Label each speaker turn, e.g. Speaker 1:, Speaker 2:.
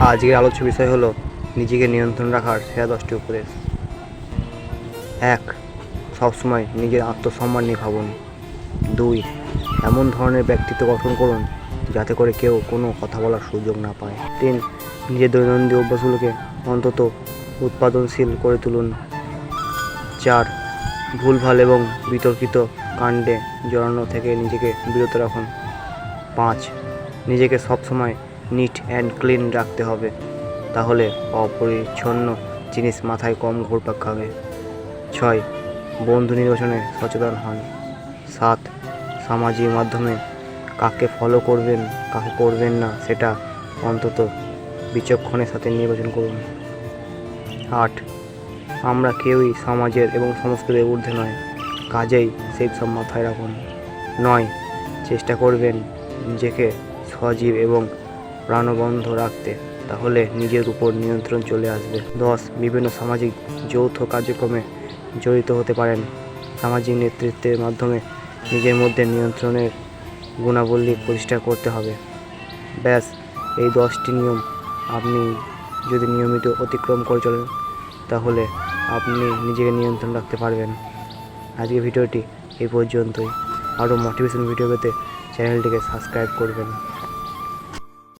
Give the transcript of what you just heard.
Speaker 1: আজকের আলোচ্য বিষয় হলো নিজেকে নিয়ন্ত্রণ রাখার সেরা 10টি উপদেশ। 1. সবসময় নিজের আত্মসম্মান নিয়ে ভাবুন। 2. এমন ধরনের ব্যক্তিত্ব গঠন করুন যাতে করে কেউ কোনো কথা বলার সুযোগ না পায়। 3. নিজের দৈনন্দিন অভ্যাসগুলোকে অন্তত উৎপাদনশীল করে তুলুন। 4. ভুলভাল এবং বিতর্কিত কাণ্ডে জড়ানো থেকে নিজেকে বিরত রাখুন। 5. নিজেকে সবসময় নিট অ্যান্ড ক্লিন রাখতে হবে, তাহলে অপরিচ্ছন্ন জিনিস মাথায় কম ঘুরপাক খাবে। 6. বন্ধু নির্বাচনে সচেতন হন। 7. সামাজিক মাধ্যমে কাকে ফলো করবেন কাকে করবেন না সেটা অন্তত বিচক্ষণের সাথে নির্বাচন করুন। 8. আমরা কেউই সমাজের এবং সংস্কৃতির ঊর্ধ্বে নয়, কাজেই সেই সব মাথায় রাখুন। 9. চেষ্টা করবেন নিজেকে সজীব এবং প্রাণবন্ধ রাখতে, তাহলে নিজের উপর নিয়ন্ত্রণ চলে আসবে। 10. বিভিন্ন সামাজিক যৌথ কার্যক্রমে জড়িত হতে পারেন। সামাজিক নেতৃত্বের মাধ্যমে নিজের মধ্যে নিয়ন্ত্রণের গুণাবলী প্রতিষ্ঠা করতে হবে। ব্যাস, এই 10টি নিয়ম আপনি যদি নিয়মিত অতিক্রম করে চলেন, তাহলে আপনি নিজেকে নিয়ন্ত্রণ রাখতে পারবেন। আজকের ভিডিওটি এই পর্যন্তই। আরও মোটিভেশন ভিডিও পেতে চ্যানেলটিকে সাবস্ক্রাইব করবেন।